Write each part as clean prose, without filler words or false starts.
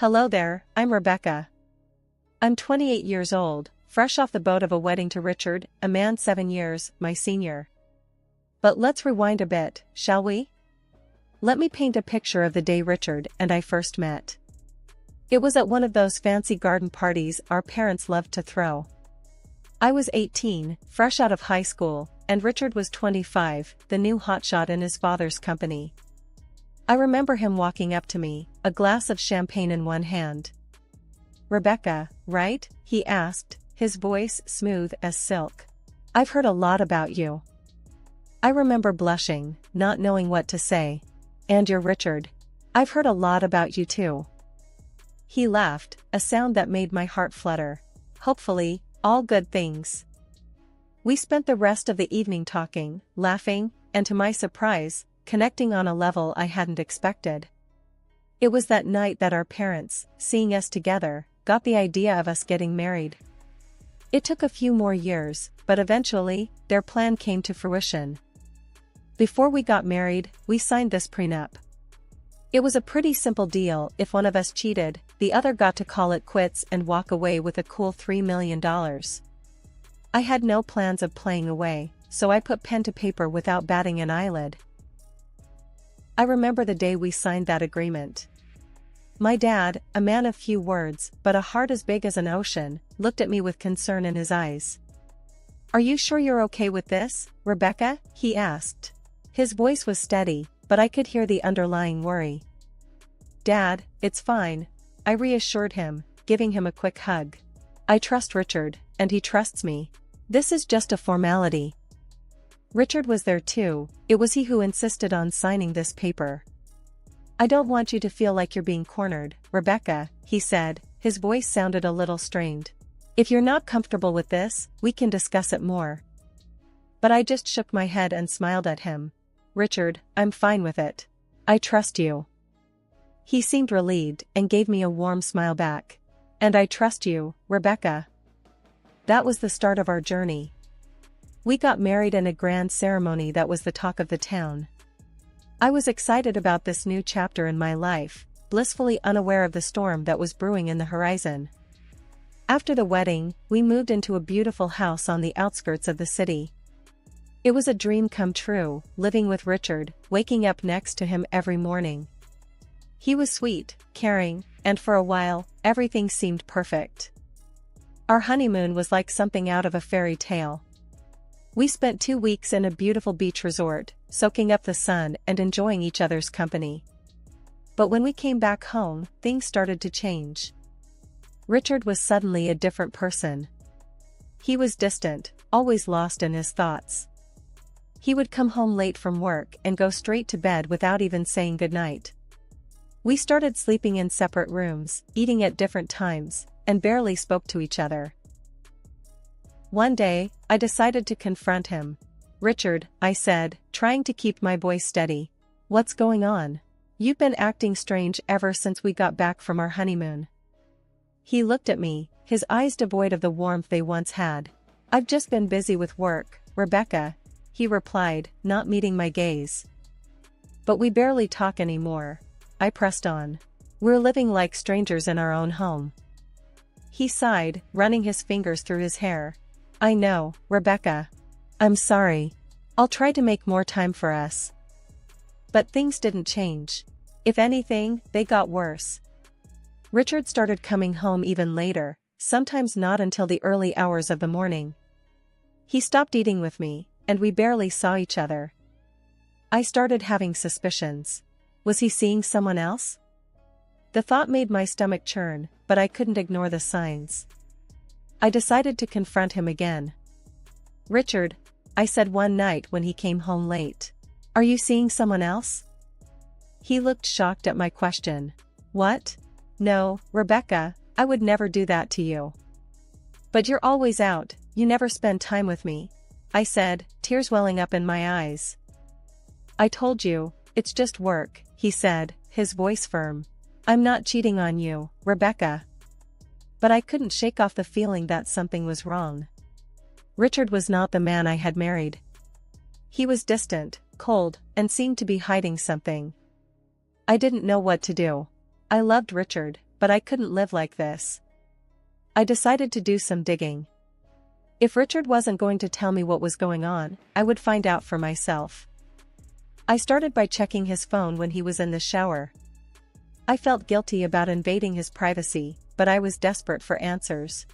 Hello there, I'm Rebecca. I'm 28 years old, fresh off the boat of a wedding to Richard, a man 7 years, my senior. But let's rewind a bit, shall we? Let me paint a picture of the day Richard and I first met. It was at one of those fancy garden parties our parents loved to throw. I was 18, fresh out of high school, and Richard was 25, the new hotshot in his father's company. I remember him walking up to me, a glass of champagne in one hand. "Rebecca, right?" he asked, his voice smooth as silk. "I've heard a lot about you." I remember blushing, not knowing what to say. "And you're Richard. I've heard a lot about you too." He laughed, a sound that made my heart flutter. Hopefully, all good things. We spent the rest of the evening talking, laughing, and to my surprise, connecting on a level I hadn't expected. It was that night that our parents, seeing us together, got the idea of us getting married. It took a few more years, but eventually, their plan came to fruition. Before we got married, we signed this prenup. It was a pretty simple deal. If one of us cheated, the other got to call it quits and walk away with a cool $3 million. I had no plans of playing away, so I put pen to paper without batting an eyelid. I remember the day we signed that agreement. My dad, a man of few words but a heart as big as an ocean, looked at me with concern in his eyes. "Are you sure you're okay with this, Rebecca?" he asked. His voice was steady, but I could hear the underlying worry. "Dad, it's fine," I reassured him, giving him a quick hug. "I trust Richard, and he trusts me. This is just a formality." Richard was there too. It was he who insisted on signing this paper. "I don't want you to feel like you're being cornered, Rebecca," he said, his voice sounded a little strained. "If you're not comfortable with this, we can discuss it more." But I just shook my head and smiled at him. "Richard, I'm fine with it. I trust you." He seemed relieved and gave me a warm smile back. "And I trust you, Rebecca." That was the start of our journey. We got married in a grand ceremony that was the talk of the town. I was excited about this new chapter in my life, blissfully unaware of the storm that was brewing in the horizon. After the wedding, we moved into a beautiful house on the outskirts of the city. It was a dream come true, living with Richard, waking up next to him every morning. He was sweet, caring, and for a while, everything seemed perfect. Our honeymoon was like something out of a fairy tale. We spent 2 weeks in a beautiful beach resort, soaking up the sun and enjoying each other's company. But when we came back home, things started to change. Richard was suddenly a different person. He was distant, always lost in his thoughts. He would come home late from work and go straight to bed without even saying goodnight. We started sleeping in separate rooms, eating at different times, and barely spoke to each other. One day, I decided to confront him. "Richard," I said, trying to keep my voice steady. "What's going on? You've been acting strange ever since we got back from our honeymoon." He looked at me, his eyes devoid of the warmth they once had. "I've just been busy with work, Rebecca," he replied, not meeting my gaze. "But we barely talk anymore," I pressed on. "We're living like strangers in our own home." He sighed, running his fingers through his hair. "I know, Rebecca. I'm sorry. I'll try to make more time for us." But things didn't change. If anything, they got worse. Richard started coming home even later, sometimes not until the early hours of the morning. He stopped eating with me, and we barely saw each other. I started having suspicions. Was he seeing someone else? The thought made my stomach churn, but I couldn't ignore the signs. I decided to confront him again. "Richard," I said one night when he came home late. "Are you seeing someone else?" He looked shocked at my question. "What? No, Rebecca, I would never do that to you." "But you're always out, you never spend time with me," I said, tears welling up in my eyes. "I told you, it's just work," he said, his voice firm. "I'm not cheating on you, Rebecca." But I couldn't shake off the feeling that something was wrong. Richard was not the man I had married. He was distant, cold, and seemed to be hiding something. I didn't know what to do. I loved Richard, but I couldn't live like this. I decided to do some digging. If Richard wasn't going to tell me what was going on, I would find out for myself. I started by checking his phone when he was in the shower. I felt guilty about invading his privacy, but I was desperate for answers.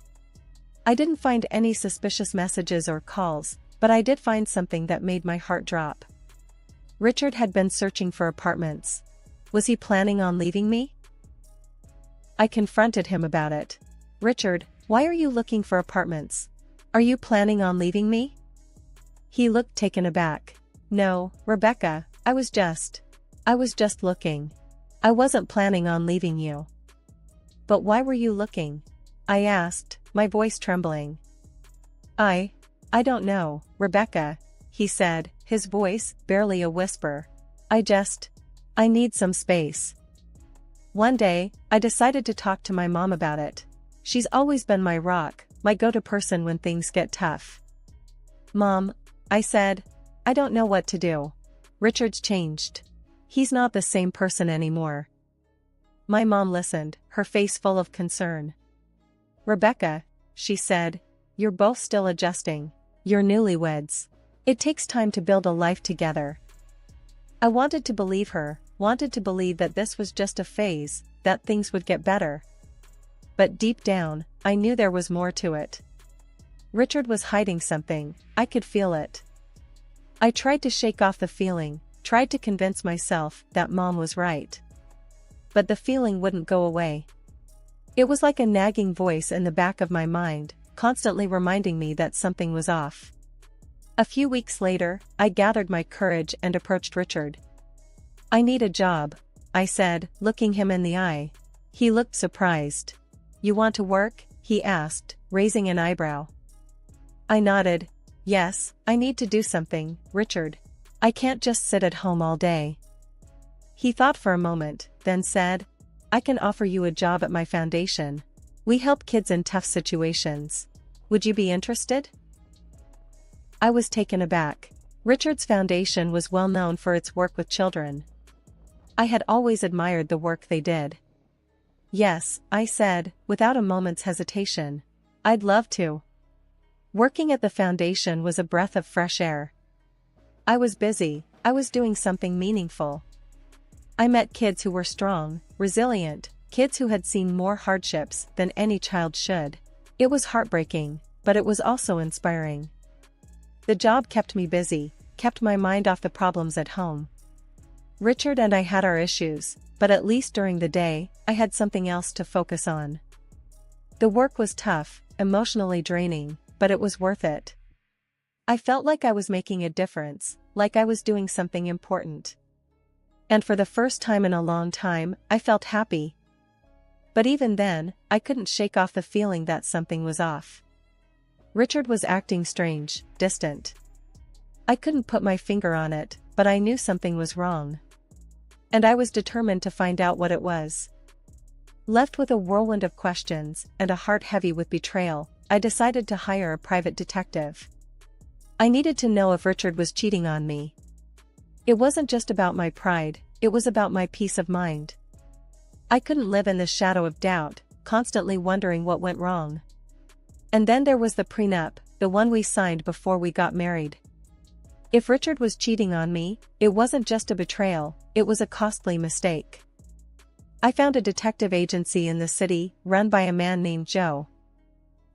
I didn't find any suspicious messages or calls, but I did find something that made my heart drop. Richard had been searching for apartments. Was he planning on leaving me? I confronted him about it. Richard, why are you looking for apartments? Are you planning on leaving me? He looked taken aback. No, Rebecca, I was just looking. I wasn't planning on leaving you. But why were you looking? I asked, my voice trembling. I don't know, Rebecca, he said, his voice barely a whisper. I need some space. One day, I decided to talk to my mom about it. She's always been my rock, my go-to person when things get tough. Mom, I said, I don't know what to do. Richard's changed. He's not the same person anymore. My mom listened, her face full of concern. Rebecca, she said, you're both still adjusting. You're newlyweds. It takes time to build a life together. I wanted to believe her, wanted to believe that this was just a phase, that things would get better. But deep down, I knew there was more to it. Richard was hiding something, I could feel it. I tried to shake off the feeling, tried to convince myself that Mom was right. But the feeling wouldn't go away. It was like a nagging voice in the back of my mind, constantly reminding me that something was off. A few weeks later, I gathered my courage and approached Richard. I need a job, I said, looking him in the eye. He looked surprised. You want to work? He asked, raising an eyebrow. I nodded. Yes, I need to do something, Richard. I can't just sit at home all day. He thought for a moment, then said, I can offer you a job at my foundation. We help kids in tough situations. Would you be interested? I was taken aback. Richard's foundation was well known for its work with children. I had always admired the work they did. Yes, I said, without a moment's hesitation. I'd love to. Working at the foundation was a breath of fresh air. I was busy, I was doing something meaningful. I met kids who were strong, resilient, kids who had seen more hardships than any child should. It was heartbreaking, but it was also inspiring. The job kept me busy, kept my mind off the problems at home. Richard and I had our issues, but at least during the day, I had something else to focus on. The work was tough, emotionally draining, but it was worth it. I felt like I was making a difference, like I was doing something important. And for the first time in a long time, I felt happy. But even then, I couldn't shake off the feeling that something was off. Richard was acting strange, distant. I couldn't put my finger on it, but I knew something was wrong. And I was determined to find out what it was. Left with a whirlwind of questions and a heart heavy with betrayal, I decided to hire a private detective. I needed to know if Richard was cheating on me. It wasn't just about my pride, it was about my peace of mind. I couldn't live in the shadow of doubt, constantly wondering what went wrong. And then there was the prenup, the one we signed before we got married. If Richard was cheating on me, it wasn't just a betrayal, it was a costly mistake. I found a detective agency in the city, run by a man named Joe.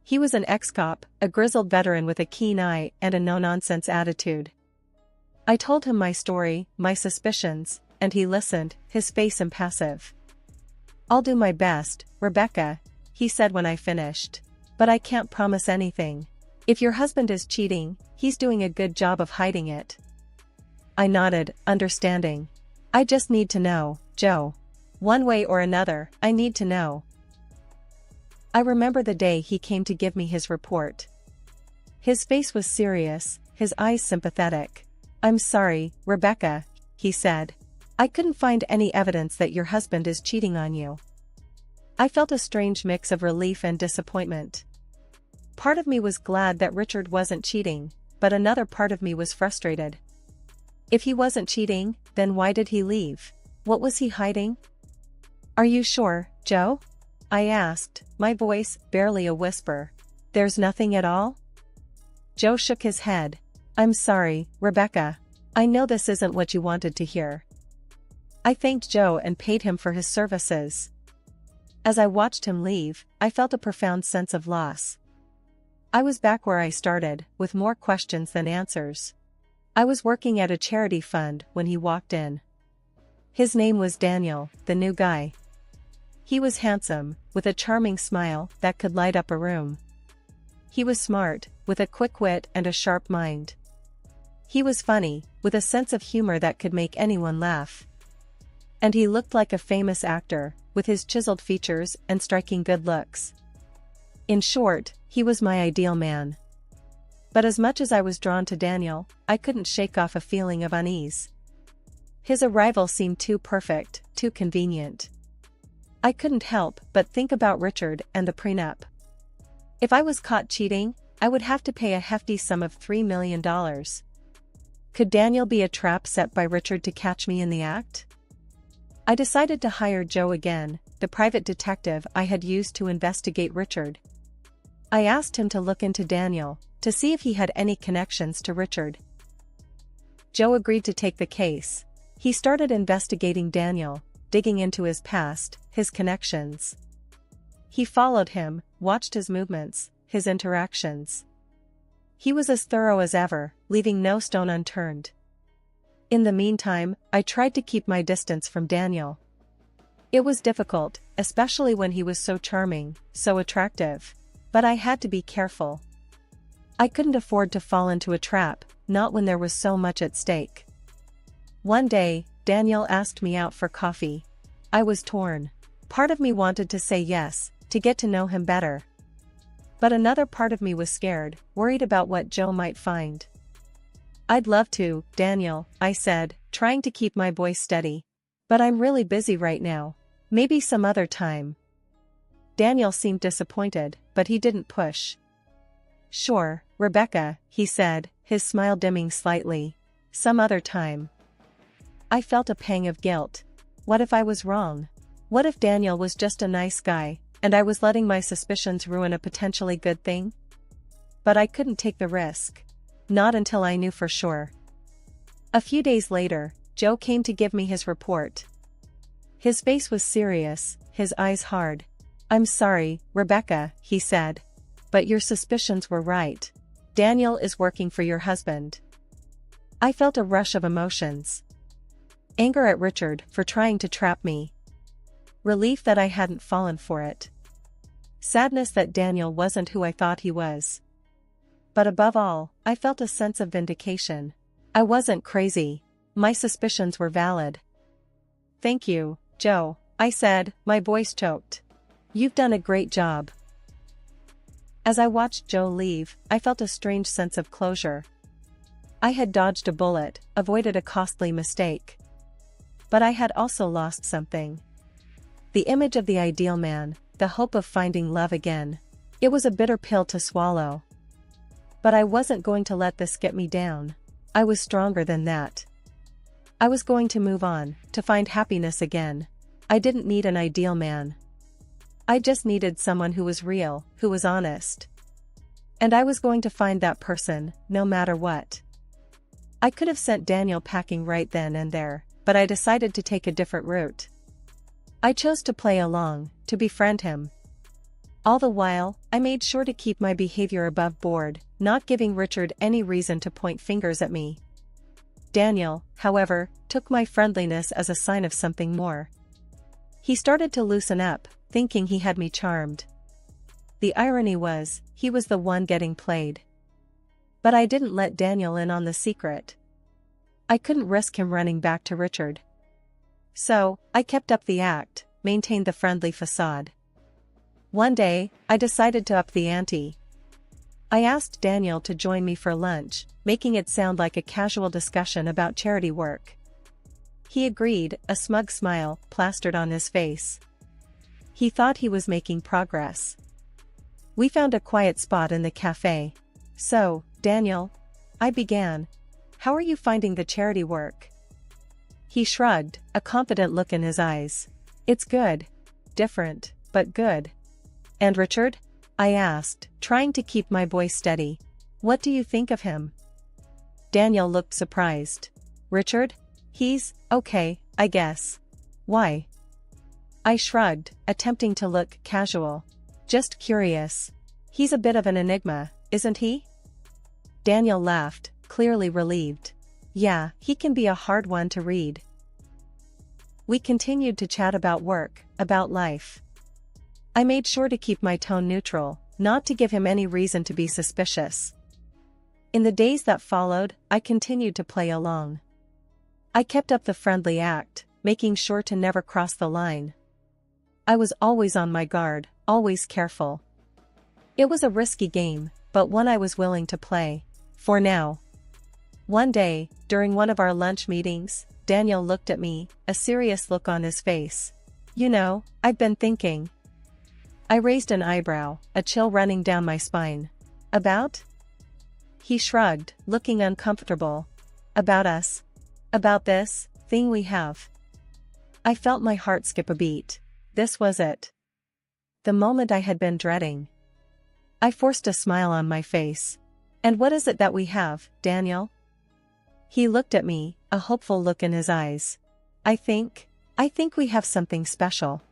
He was an ex-cop, a grizzled veteran with a keen eye and a no-nonsense attitude. I told him my story, my suspicions, and he listened, his face impassive. I'll do my best, Rebecca, he said when I finished. But I can't promise anything. If your husband is cheating, he's doing a good job of hiding it. I nodded, understanding. I just need to know, Joe. One way or another, I need to know. I remember the day he came to give me his report. His face was serious, his eyes sympathetic. I'm sorry, Rebecca, he said. I couldn't find any evidence that your husband is cheating on you. I felt a strange mix of relief and disappointment. Part of me was glad that Richard wasn't cheating, but another part of me was frustrated. If he wasn't cheating, then why did he leave? What was he hiding? Are you sure, Joe? I asked, my voice barely a whisper. There's nothing at all? Joe shook his head. I'm sorry, Rebecca. I know this isn't what you wanted to hear. I thanked Joe and paid him for his services. As I watched him leave, I felt a profound sense of loss. I was back where I started, with more questions than answers. I was working at a charity fund when he walked in. His name was Daniel, the new guy. He was handsome, with a charming smile that could light up a room. He was smart, with a quick wit and a sharp mind. He was funny, with a sense of humor that could make anyone laugh. And he looked like a famous actor, with his chiseled features and striking good looks. In short, he was my ideal man. But as much as I was drawn to Daniel, I couldn't shake off a feeling of unease. His arrival seemed too perfect, too convenient. I couldn't help but think about Richard and the prenup. If I was caught cheating, I would have to pay a hefty sum of $3 million. Could Daniel be a trap set by Richard to catch me in the act? I decided to hire Joe again, the private detective I had used to investigate Richard. I asked him to look into Daniel, to see if he had any connections to Richard. Joe agreed to take the case. He started investigating Daniel, digging into his past, his connections. He followed him, watched his movements, his interactions. He was as thorough as ever, leaving no stone unturned. In the meantime, I tried to keep my distance from Daniel. It was difficult, especially when he was so charming, so attractive. But I had to be careful. I couldn't afford to fall into a trap, not when there was so much at stake. One day, Daniel asked me out for coffee. I was torn. Part of me wanted to say yes, to get to know him better. But another part of me was scared, worried about what Joe might find. I'd love to, Daniel, I said, trying to keep my voice steady. But I'm really busy right now. Maybe some other time. Daniel seemed disappointed, but he didn't push. Sure, Rebecca, he said, his smile dimming slightly. Some other time. I felt a pang of guilt. What if I was wrong? What if Daniel was just a nice guy, and I was letting my suspicions ruin a potentially good thing? But I couldn't take the risk. Not until I knew for sure. A few days later, Joe came to give me his report. His face was serious, his eyes hard. I'm sorry, Rebecca, he said. But your suspicions were right. Daniel is working for your husband. I felt a rush of emotions. Anger at Richard for trying to trap me. Relief that I hadn't fallen for it. Sadness that Daniel wasn't who I thought he was. But above all, I felt a sense of vindication. I wasn't crazy. My suspicions were valid. Thank you, Joe, I said, my voice choked. You've done a great job. As I watched Joe leave, I felt a strange sense of closure. I had dodged a bullet, avoided a costly mistake. But I had also lost something. The image of the ideal man, the hope of finding love again. It was a bitter pill to swallow. But I wasn't going to let this get me down. I was stronger than that. I was going to move on, to find happiness again. I didn't need an ideal man. I just needed someone who was real, who was honest. And I was going to find that person, no matter what. I could have sent Daniel packing right then and there, but I decided to take a different route. I chose to play along, to befriend him. All the while, I made sure to keep my behavior above board, not giving Richard any reason to point fingers at me. Daniel, however, took my friendliness as a sign of something more. He started to loosen up, thinking he had me charmed. The irony was, he was the one getting played. But I didn't let Daniel in on the secret. I couldn't risk him running back to Richard. So, I kept up the act, maintained the friendly facade. One day, I decided to up the ante. I asked Daniel to join me for lunch, making it sound like a casual discussion about charity work. He agreed, a smug smile plastered on his face. He thought he was making progress. We found a quiet spot in the cafe. So, Daniel, I began. How are you finding the charity work? He shrugged, a confident look in his eyes. It's good. Different. but good. And Richard? I asked, trying to keep my voice steady. What do you think of him? Daniel looked surprised. Richard? He's okay, I guess. Why? I shrugged, attempting to look casual. Just curious. He's a bit of an enigma, isn't he? Daniel laughed, clearly relieved. Yeah, he can be a hard one to read. We continued to chat about work, about life. I made sure to keep my tone neutral, not to give him any reason to be suspicious. In the days that followed, I continued to play along. I kept up the friendly act, making sure to never cross the line. I was always on my guard, always careful. It was a risky game, but one I was willing to play. For now. One day, during one of our lunch meetings, Daniel looked at me, a serious look on his face. You know, I've been thinking. I raised an eyebrow, a chill running down my spine. About? He shrugged, looking uncomfortable. About us. About this thing we have. I felt my heart skip a beat. This was it. The moment I had been dreading. I forced a smile on my face. And what is it that we have, Daniel? He looked at me, a hopeful look in his eyes. I think we have something special.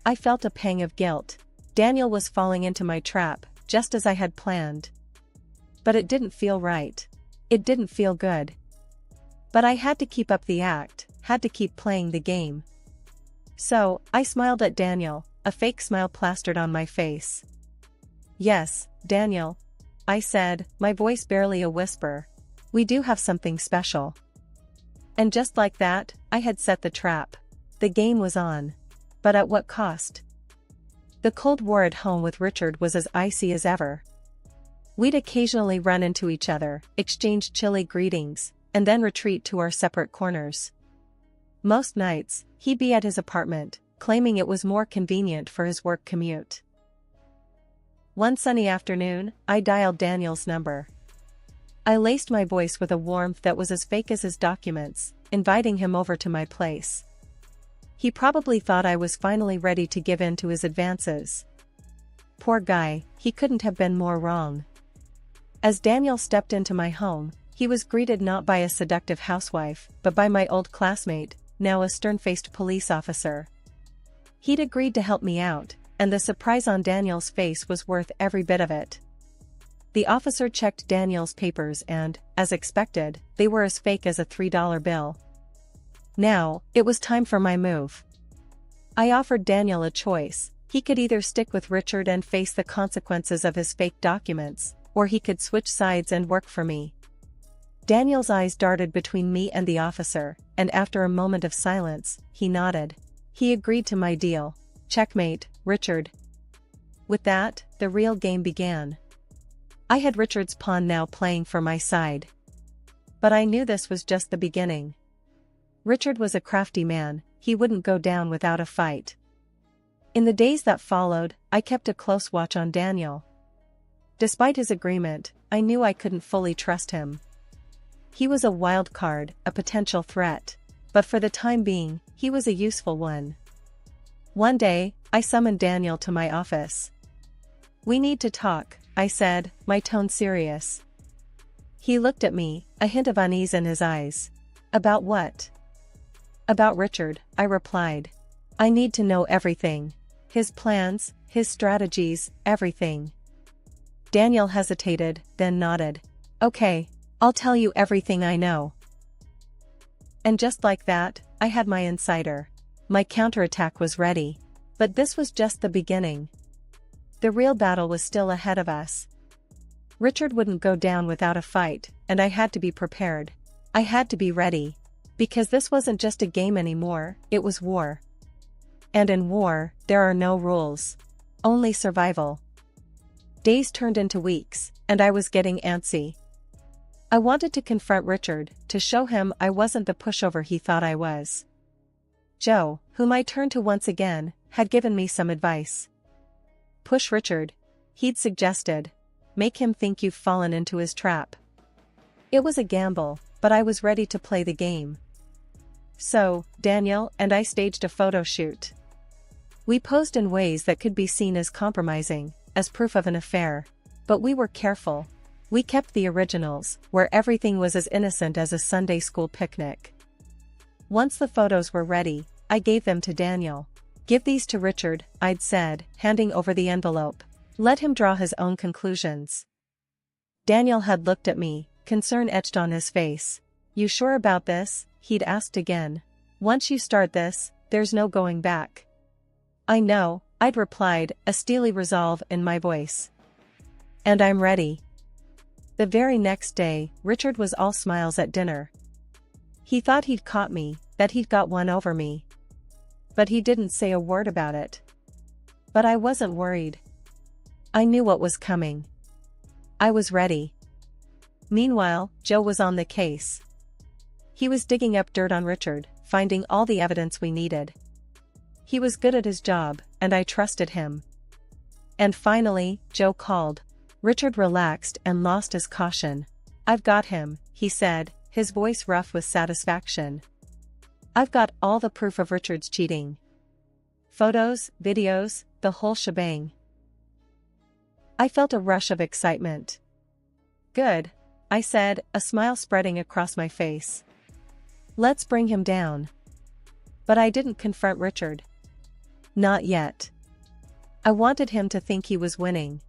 I felt a pang of guilt. Daniel was falling into my trap, just as I had planned. But it didn't feel right. It didn't feel good. But I had to keep up the act, had to keep playing the game. So, I smiled at Daniel, a fake smile plastered on my face. Yes, Daniel. I said, my voice barely a whisper. We do have something special. And just like that, I had set the trap. The game was on. But at what cost? The Cold War at home with Richard was as icy as ever. We'd occasionally run into each other, exchange chilly greetings, and then retreat to our separate corners. Most nights, he'd be at his apartment, claiming it was more convenient for his work commute. One sunny afternoon, I dialed Daniel's number. I laced my voice with a warmth that was as fake as his documents, inviting him over to my place. He probably thought I was finally ready to give in to his advances. Poor guy, he couldn't have been more wrong. As Daniel stepped into my home, he was greeted not by a seductive housewife, but by my old classmate, now a stern-faced police officer. He'd agreed to help me out, and the surprise on Daniel's face was worth every bit of it. The officer checked Daniel's papers and, as expected, they were as fake as a $3 bill. Now, it was time for my move. I offered Daniel a choice. He could either stick with Richard and face the consequences of his fake documents, or he could switch sides and work for me. Daniel's eyes darted between me and the officer, and after a moment of silence, he nodded. He agreed to my deal. Checkmate, Richard. With that, the real game began. I had Richard's pawn now playing for my side. But I knew this was just the beginning. Richard was a crafty man, he wouldn't go down without a fight. In the days that followed, I kept a close watch on Daniel. Despite his agreement, I knew I couldn't fully trust him. He was a wild card, a potential threat. But for the time being, he was a useful one. One day, I summoned Daniel to my office. We need to talk, I said, my tone serious. He looked at me, a hint of unease in his eyes. About what? About Richard, I replied. I need to know everything. His plans, his strategies, everything. Daniel hesitated, then nodded. Okay, I'll tell you everything I know. And just like that, I had my insider. My counterattack was ready. But this was just the beginning. The real battle was still ahead of us. Richard wouldn't go down without a fight, and I had to be prepared. I had to be ready. Because this wasn't just a game anymore, it was war. And in war, there are no rules. Only survival. Days turned into weeks, and I was getting antsy. I wanted to confront Richard, to show him I wasn't the pushover he thought I was. Joe, whom I turned to once again, had given me some advice. Push Richard, he'd suggested. Make him think you've fallen into his trap. It was a gamble, but I was ready to play the game. So, Daniel and I staged a photo shoot. We posed in ways that could be seen as compromising, as proof of an affair. But we were careful. We kept the originals, where everything was as innocent as a Sunday school picnic. Once the photos were ready, I gave them to Daniel. "Give these to Richard," I'd said, handing over the envelope. "Let him draw his own conclusions." Daniel had looked at me, concern etched on his face. "You sure about this?" he'd asked again. "Once you start this, there's no going back." "I know," I'd replied, a steely resolve in my voice. "And I'm ready." The very next day, Richard was all smiles at dinner. He thought he'd caught me, that he'd got one over me. But he didn't say a word about it. But I wasn't worried. I knew what was coming. I was ready. Meanwhile, Joe was on the case. He was digging up dirt on Richard, finding all the evidence we needed. He was good at his job, and I trusted him. And finally, Joe called. Richard relaxed and lost his caution. "I've got him," he said, his voice rough with satisfaction. "I've got all the proof of Richard's cheating. Photos, videos, the whole shebang." I felt a rush of excitement. "Good," I said, a smile spreading across my face. "Let's bring him down." But I didn't confront Richard. Not yet. I wanted him to think he was winning.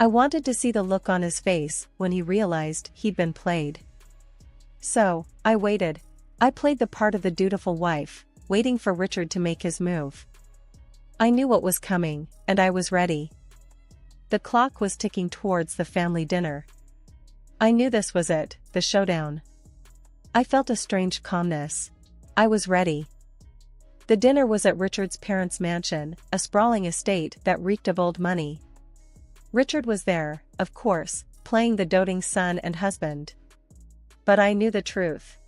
I wanted to see the look on his face when he realized he'd been played. So, I waited. I played the part of the dutiful wife, waiting for Richard to make his move. I knew what was coming, and I was ready. The clock was ticking towards the family dinner. I knew this was it, the showdown. I felt a strange calmness. I was ready. The dinner was at Richard's parents' mansion, a sprawling estate that reeked of old money. Richard was there, of course, playing the doting son and husband. But I knew the truth.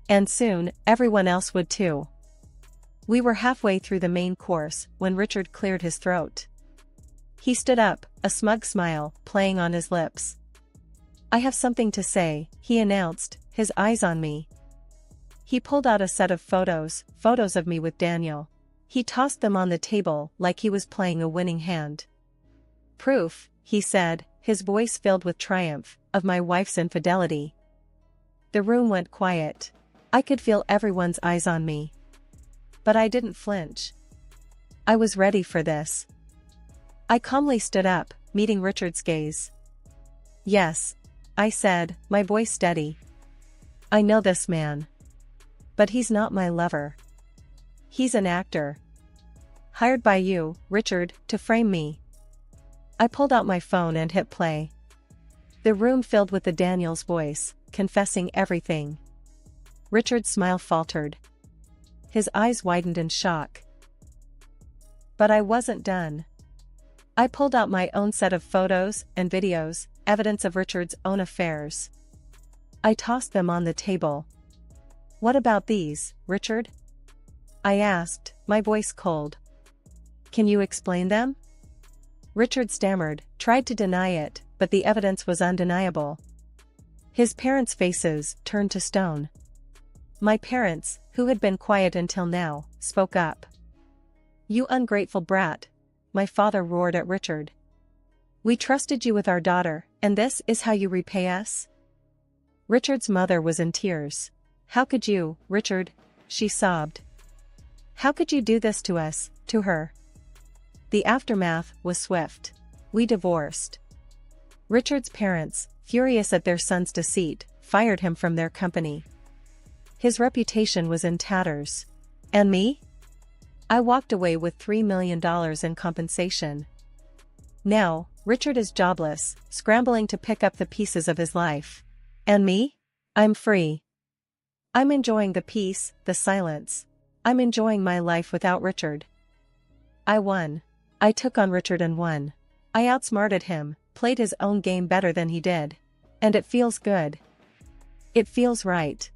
And soon, everyone else would too. We were halfway through the main course when Richard cleared his throat. He stood up, a smug smile playing on his lips. "I have something to say," he announced, his eyes on me. He pulled out a set of photos of me with Daniel. He tossed them on the table like he was playing a winning hand. "Proof," he said, his voice filled with triumph, "of my wife's infidelity." The room went quiet. I could feel everyone's eyes on me. But I didn't flinch. I was ready for this. I calmly stood up, meeting Richard's gaze. "Yes," I said, my voice steady. "I know this man. But he's not my lover. He's an actor. Hired by you, Richard, to frame me." I pulled out my phone and hit play. The room filled with the Daniel's voice, confessing everything. Richard's smile faltered. His eyes widened in shock. But I wasn't done. I pulled out my own set of photos and videos, evidence of Richard's own affairs. I tossed them on the table. "What about these, Richard?" I asked, my voice cold. "Can you explain them?" Richard stammered, tried to deny it, but the evidence was undeniable. His parents' faces turned to stone. My parents, who had been quiet until now, spoke up. "You ungrateful brat," my father roared at Richard. "We trusted you with our daughter, and this is how you repay us?" Richard's mother was in tears. "How could you, Richard?" she sobbed. "How could you do this to us, to her?" The aftermath was swift. We divorced. Richard's parents, furious at their son's deceit, fired him from their company. His reputation was in tatters. And me? I walked away with $3 million in compensation. Now, Richard is jobless, scrambling to pick up the pieces of his life. And me? I'm free. I'm enjoying the peace, the silence. I'm enjoying my life without Richard. I won. I took on Richard and won. I outsmarted him, played his own game better than he did. And it feels good. It feels right.